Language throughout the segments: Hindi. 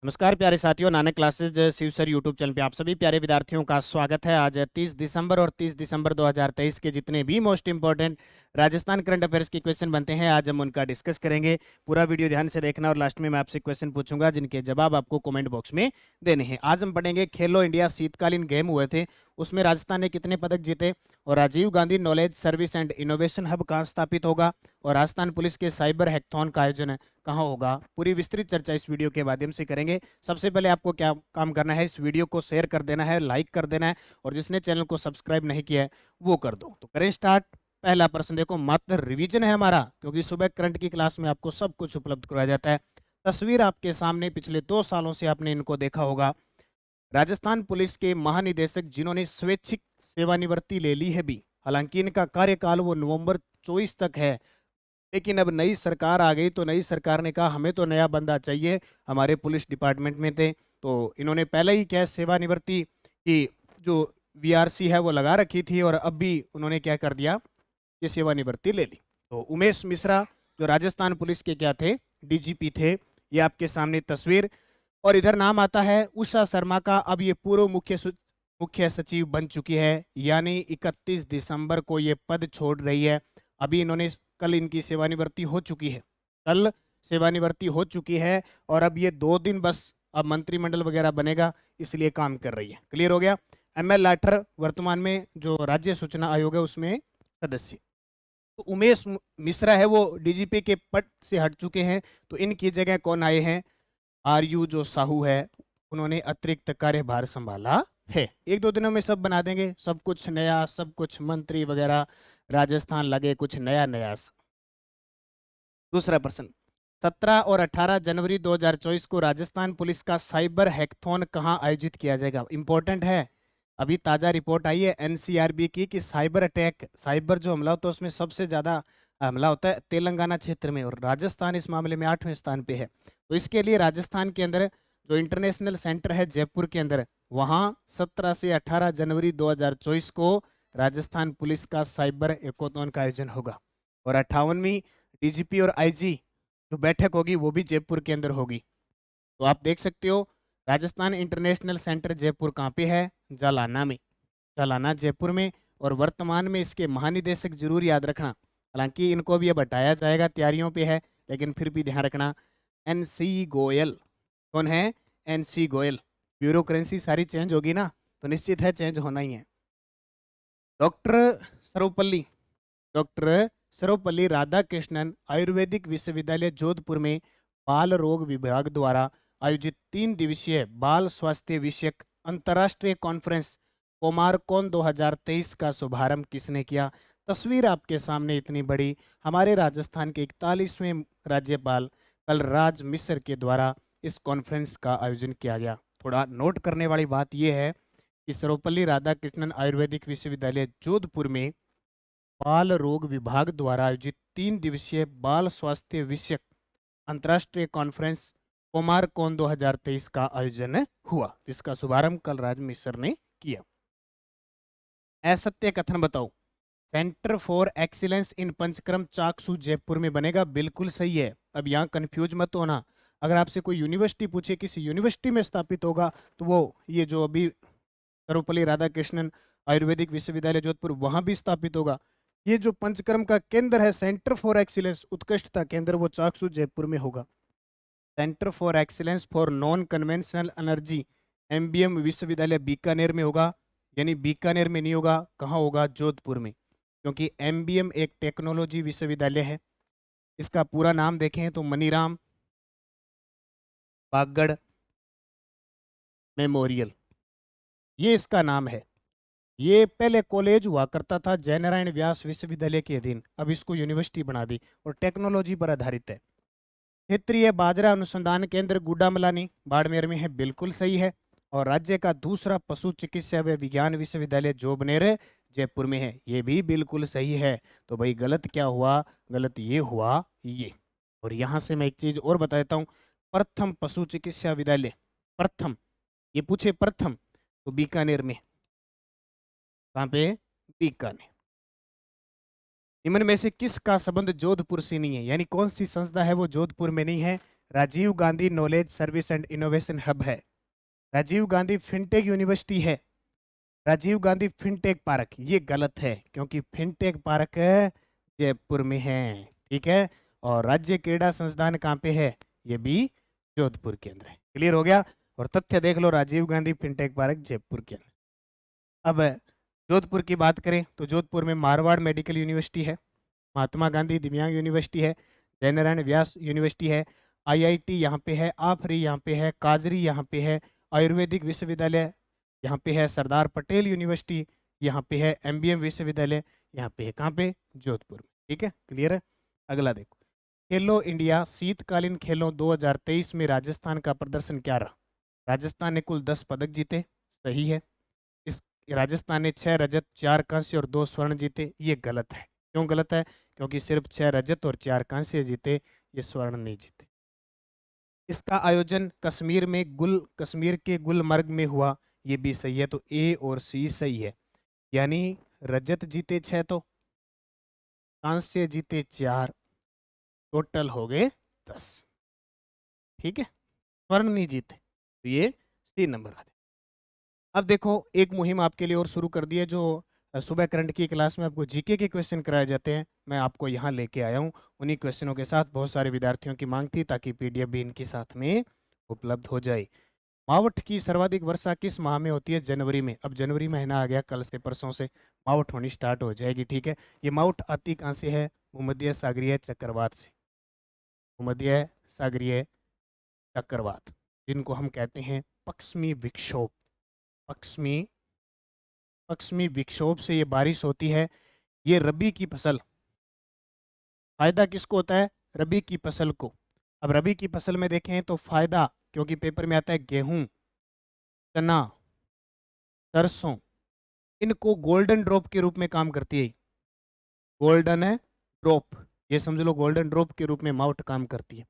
नमस्कार प्यारे साथियों, Nanak classes Shiv sir YouTube channel पे आप सभी प्यारे विद्यार्थियों का स्वागत है। आज 30 दिसंबर और 30 दिसंबर 2023 के जितने भी most important Rajasthan current affairs के क्वेश्चन बनते हैं, आज हम उनका डिस्कस करेंगे। पूरा वीडियो ध्यान से देखना और लास्ट में मैं आपसे क्वेश्चन पूछूंगा जिनके जवाब आपको कमेंट बॉक्स में देने हैं। आज हम पढ़ेंगे खेलो इंडिया शीतकालीन गेम हुए थे, उसमें राजस्थान ने कितने पदक जीते, और Rajiv Gandhi knowledge service and innovation hub कहाँ स्थापित होगा, और राजस्थान पुलिस के साइबर हैकथॉन का आयोजन कहाँ होगा। पूरी विस्तृत चर्चा इस वीडियो के माध्यम से करेंगे। सबसे पहले आपको क्या काम करना है, इस वीडियो को शेयर कर देना है, लाइक कर देना है, और जिसने चैनल को सब्सक्राइब नहीं किया है वो कर दो। तो करें स्टार्ट। पहला प्रश्न देखो, मात्र रिवीजन है हमारा, क्योंकि सुबह करंट की क्लास में आपको सब कुछ उपलब्ध करवाया जाता है। तस्वीर आपके सामने, पिछले 2 सालों से आपने इनको देखा होगा। राजस्थान पुलिस के महानिदेशक जिन्होंने स्वैच्छिक सेवानिवृत्ति ले ली है भी, हालांकि इनका कार्यकाल वो नवंबर 24 तक है, लेकिन अब नई सरकार आ गई तो नई सरकार ने कहा हमें तो नया बंदा चाहिए। हमारे पुलिस डिपार्टमेंट में थे तो इन्होंने पहले ही क्या सेवानिवृत्ति की जो वीआरसी है वो लगा रखी थी, और अब भी उन्होंने क्या कर दिया, ये सेवानिवृत्ति ले ली। तो उमेश मिश्रा जो राजस्थान पुलिस के क्या थे, डीजीपी थे, ये आपके सामने तस्वीर। और इधर नाम आता है उषा शर्मा का, अब ये पूर्व मुख्य सचिव बन चुकी है, यानी 31 दिसंबर को ये पद छोड़ रही है। अभी इन्होंने कल इनकी सेवानिवृत्ति हो चुकी है, कल सेवानिवृत्ति हो चुकी है, और अब ये 2 दिन बस, अब मंत्रिमंडल वगैरह बनेगा, इसलिए काम कर रही है। क्लियर हो गया। एमएल लाठर वर्तमान में जो राज्य सूचना आयोग है उसमें सदस्य। तो उमेश मिश्रा है वो डीजीपी के पद से हट चुके हैं, तो इनकी जगह कौन आए हैं, आरयू जो साहू है, उन्होंने अतिरिक्त कार्यभार संभाला है। 1-2 दिनों में सब बना देंगे, सब कुछ नया, सब कुछ मंत्री वगैरह, राजस्थान लगे कुछ नया नया। दूसरा प्रश्न, 17 और 18 जनवरी 2024 को राजस्थान पुलिस का साइबर हैकथॉन कहां आयोजित किया जाएगा। इंपॉर्टेंट है, अभी ताजा रिपोर्ट आई है एनसीआरबी की कि साइबर अटैक, साइबर जो हमला होता है उसमें सबसे ज्यादा हमला होता है तेलंगाना क्षेत्र में, और राजस्थान इस मामले में 8वें स्थान पे है। तो इसके लिए राजस्थान के अंदर जो इंटरनेशनल सेंटर है जयपुर के अंदर, वहाँ 17 से 18 जनवरी 2024 को राजस्थान पुलिस का साइबर हैकथॉन का आयोजन होगा। और 58वीं डीजीपी और आईजी जो बैठक होगी वो भी जयपुर के अंदर होगी। तो आप देख सकते हो राजस्थान इंटरनेशनल सेंटर जयपुर कहाँ पे है, जालाना में, जालाना जयपुर में। और वर्तमान में इसके महानिदेशक जरूर याद रखना, हालांकि इनको भी अब हटाया जाएगा, तैयारियों पे है, लेकिन फिर भी ध्यान रखना, एनसी गोयल। कौन है, एनसी गोयल। ब्यूरोक्रेंसी सारी चेंज होगी ना, तो निश्चित है चेंज होना ही है। डॉक्टर सर्वपल्ली, डॉक्टर सर्वपल्ली राधाकृष्णन आयुर्वेदिक विश्वविद्यालय जोधपुर में बाल रोग विभाग द्वारा आयोजित 3 दिवसीय बाल स्वास्थ्य विषयक अंतर्राष्ट्रीय कॉन्फ्रेंस कोमारकॉन 2023 का शुभारंभ किसने किया। तस्वीर आपके सामने इतनी बड़ी, हमारे राजस्थान के 41वें राज्यपाल कलराज मिश्र के द्वारा इस कॉन्फ्रेंस का आयोजन किया गया। थोड़ा नोट करने वाली बात यह है कि सर्वपल्ली राधाकृष्णन आयुर्वेदिक विश्वविद्यालय जोधपुर में बाल रोग विभाग द्वारा आयोजित 3 दिवसीय बाल स्वास्थ्य विषयक अंतर्राष्ट्रीय कॉन्फ्रेंस कोमारकॉन 2023 का आयोजन हुआ, जिसका शुभारंभ कलराज मिश्र ने किया। असत्य कथन बताओ, centre for excellence in Panchakarma Chaksu Jaipur में बनेगा, बिल्कुल सही है। अब यहाँ कंफ्यूज मत होना, अगर आपसे कोई यूनिवर्सिटी पूछे किसी यूनिवर्सिटी में स्थापित होगा, तो वो ये जो अभी सर्वपल्ली राधाकृष्णन आयुर्वेदिक विश्वविद्यालय जोधपुर वहां भी स्थापित होगा। ये जो पंचकर्म का केंद्र है, सेंटर फॉर एक्सीलेंस उत्कृष्टता केंद्र, वो चाकसू जयपुर में होगा। Centre for excellence for non conventional energy MBM विश्वविद्यालय बीकानेर में होगा, यानी बीकानेर में नहीं होगा, कहाँ होगा, जोधपुर में, क्योंकि एमबीएम एक टेक्नोलॉजी विश्वविद्यालय है। इसका पूरा नाम देखें तो मनीराम बागड़ मेमोरियल, ये इसका नाम है। ये पहले कॉलेज हुआ करता था जयनारायण व्यास विश्वविद्यालय के अधीन, अब इसको यूनिवर्सिटी बना दी और टेक्नोलॉजी पर आधारित है। क्षेत्रीय बाजरा अनुसंधान केंद्र गुड्डामलानी बाड़मेर में है, बिल्कुल सही है। और राज्य का दूसरा पशु चिकित्सा व विज्ञान विश्वविद्यालय जोबनेर जयपुर में है, ये भी बिल्कुल सही है। तो भाई गलत क्या हुआ, गलत ये हुआ ये। और यहाँ से मैं एक चीज और बता देता हूँ, प्रथम पशु चिकित्सा विद्यालय, प्रथम, ये पूछे प्रथम तो बीकानेर में, कहाँ पे, बीकानेर। निम्न में से किसका संबंध जोधपुर से नहीं है, यानी कौन सी संस्था है वो जोधपुर में नहीं है, Rajiv Gandhi knowledge service and innovation hub है, राजीव गांधी फिनटेक यूनिवर्सिटी है, राजीव गांधी फिनटेक पार्क। ये गलत है क्योंकि फिनटेक पार्क जयपुर में है, ठीक है। और राज्य क्रीड़ा संस्थान कहाँ पे है, ये भी जोधपुर के अंदर है। क्लियर हो गया। और तथ्य देख लो, राजीव गांधी फिनटेक पार्क जयपुर के अंदर। अब जोधपुर की बात करें तो जोधपुर में मारवाड़ मेडिकल यूनिवर्सिटी है, महात्मा गांधी दिव्यांग यूनिवर्सिटी है, जयनारायण व्यास यूनिवर्सिटी है, आईआईटी यहाँ पे है, आफरी यहाँ पे है, काजरी यहाँ पे है, आयुर्वेदिक विश्वविद्यालय यहाँ पे है, सरदार पटेल यूनिवर्सिटी यहाँ पे है, एमबीएम विश्वविद्यालय यहाँ पे है। कहाँ पे, जोधपुर में। ठीक है, क्लियर है। अगला देखो, खेलो इंडिया शीतकालीन खेलों 2023 में राजस्थान का प्रदर्शन क्या रहा। राजस्थान ने कुल 10 पदक जीते, सही है। इस राजस्थान ने 6 रजत 4 कांस्य और 2 स्वर्ण जीते, ये गलत है। क्यों गलत है, क्योंकि सिर्फ 6 रजत और 4 कांस्य जीते, ये स्वर्ण नहीं जीते। इसका आयोजन कश्मीर के गुलमर्ग में हुआ, ये भी सही है। तो ए और सी सही है, यानी रजत जीते 6 तो कांस्य जीते 4, टोटल हो गए 10। ठीक है, स्वर्ण नहीं जीते, तो ये सी नंबर आ जाए। अब देखो, एक मुहिम आपके लिए और शुरू कर दी है, जो सुबह करंट की क्लास में आपको जीके के क्वेश्चन कराए जाते हैं, मैं आपको यहाँ लेके आया हूँ। उन्हीं क्वेश्चनों के साथ बहुत सारे विद्यार्थियों की मांग थी, ताकि पीडीएफ भी इनके साथ में उपलब्ध हो जाए। मावठ की सर्वाधिक वर्षा किस माह में होती है, जनवरी में। अब जनवरी महीना आ गया, कल से परसों से मावठ होनी स्टार्ट हो जाएगी। ठीक है, ये मावठ आती कहाँ से है, भूमध्य सागरीय चक्रवात से, भूमध्य सागरीय चक्रवात, जिनको हम कहते हैं पश्चिमी विक्षोभ। पश्चिमी पश्चिमी विक्षोभ से ये बारिश होती है। ये रबी की फसल, फायदा किसको होता है, रबी की फसल को। अब रबी की फसल में देखें तो फायदा, क्योंकि पेपर में आता है गेहूं, चना, सरसों, इनको गोल्डन ड्रॉप के रूप में काम करती है। गोल्डन है ड्रॉप, ये समझ लो गोल्डन ड्रॉप के रूप में माउट काम करती है।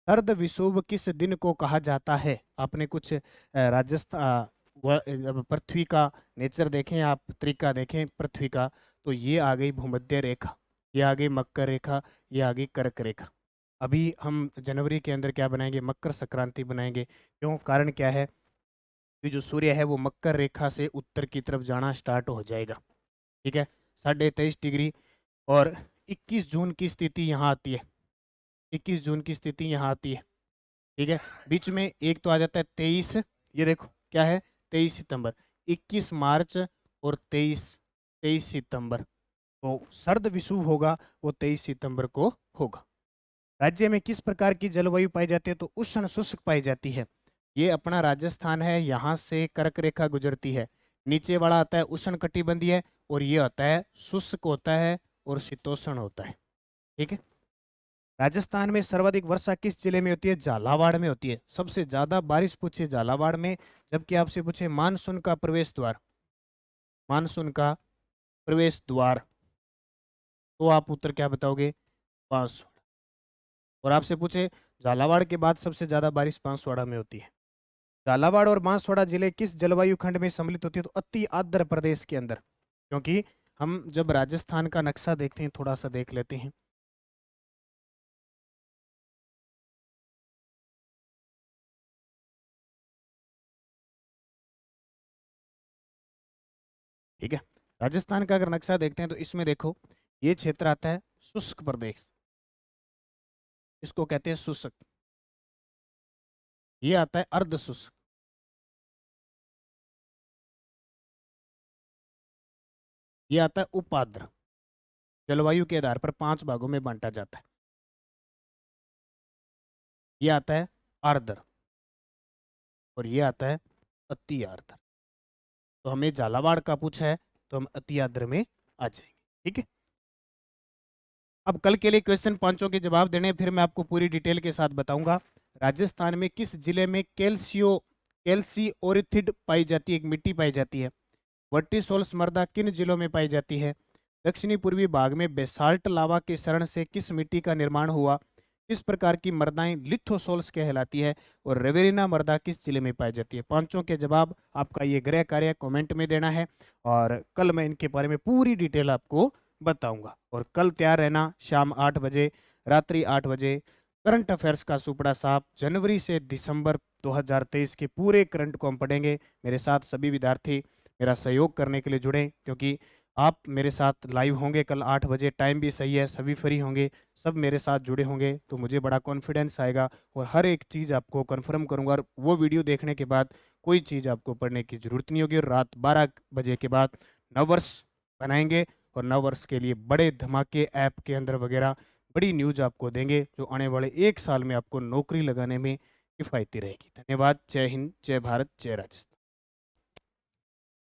शरद विषुव किस दिन को कहा जाता है। आपने कुछ राजस्थान पृथ्वी का नेचर देखें, आप तरीका देखें पृथ्वी का, तो ये आ गई भूमध्य रेखा, ये आ गई मकर रेखा, ये आ गई कर्क रेखा। अभी हम जनवरी के अंदर क्या बनाएंगे, मकर संक्रांति बनाएंगे। क्यों, कारण क्या है कि जो सूर्य है वो मकर रेखा से उत्तर की तरफ जाना स्टार्ट हो जाएगा। ठीक है, 23.5 डिग्री। और 21 जून की स्थिति यहाँ आती है, 21 जून की स्थिति यहाँ आती है। ठीक है, बीच में एक तो आ जाता है 23, ये देखो क्या है 23 सितंबर, 21 मार्च और 23 सितंबर। तो शरद विषुव होगा वो 23 सितंबर को होगा। राज्य में किस प्रकार की जलवायु पाई जाती है, तो उष्ण शुष्क पाई जाती है। ये अपना राजस्थान है, यहाँ से कर्क रेखा गुजरती है, नीचे वाला आता है उष्ण कटिबंधीय, और ये होता है शुष्क होता है और शीतोष्ण होता है। ठीक है, राजस्थान में सर्वाधिक वर्षा किस जिले में होती है, झालावाड़ में होती है। सबसे ज्यादा बारिश पूछे झालावाड़ में, जबकि आपसे पूछे मानसून का प्रवेश द्वार, मानसून का प्रवेश द्वार, तो आप उत्तर क्या बताओगे, बांसवाड़ा। और आपसे पूछे झालावाड़ के बाद सबसे ज्यादा बारिश बांसवाड़ा में होती है। झालावाड़ और बांसवाड़ा जिले किस जलवायु खंड में सम्मिलित होती है, तो अति आर्द्र प्रदेश के अंदर। क्योंकि हम जब राजस्थान का नक्शा देखते हैं, थोड़ा सा देख लेते हैं। ठीक है, राजस्थान का अगर नक्शा देखते हैं तो इसमें देखो, ये क्षेत्र आता है शुष्क प्रदेश, इसको कहते हैं शुष्क। ये आता है अर्ध शुष्क, ये आता है उपाद्र। जलवायु के आधार पर 5 भागों में बांटा जाता है। ये आता है आर्द्र और ये आता है अति आर्द्र। तो हमें झालावाड़ का पूछा है, तो हम अति आर्द्र में आ जाएंगे। ठीक है, अब कल के लिए क्वेश्चन पांचों के जवाब देने, फिर मैं आपको पूरी डिटेल के साथ बताऊंगा। राजस्थान में किस जिले में कैल्सियोरिथिड पाई जाती है, एक मिट्टी पाई जाती है। वर्टिसोल्स मृदा किन जिलों में पाई जाती है। दक्षिणी पूर्वी भाग में बेसाल्ट लावा के शरण से किस मिट्टी का निर्माण हुआ। किस प्रकार की मृदाएं लिथोसोल्स कहलाती है, और रेवेरिना मृदा किस जिले में पाई जाती है। पांचों के जवाब आपका ये गृह कार्य कमेंट में देना है, और कल मैं इनके बारे में पूरी डिटेल आपको बताऊंगा। और कल तैयार रहना, शाम 8 बजे, रात्रि 8 बजे करंट अफेयर्स का सुपड़ा साफ जनवरी से दिसंबर 2023 के पूरे करंट को हम पढ़ेंगे। मेरे साथ सभी विद्यार्थी मेरा सहयोग करने के लिए जुड़े, क्योंकि आप मेरे साथ लाइव होंगे कल 8 बजे, टाइम भी सही है, सभी फ्री होंगे, सब मेरे साथ जुड़े होंगे, तो मुझे बड़ा कॉन्फिडेंस आएगा और हर एक चीज़ आपको कन्फर्म करूंगा। और वो वीडियो देखने के बाद कोई चीज़ आपको पढ़ने की ज़रूरत नहीं होगी। और रात 12 बजे के बाद नववर्ष बनाएंगे और नववर्ष के लिए बड़े धमाके ऐप के अंदर वगैरह बड़ी न्यूज़ आपको देंगे, जो आने वाले 1 साल में आपको नौकरी लगाने में किफ़ायती रहेगी। धन्यवाद। जय हिंद, जय भारत, जय राजस्थान।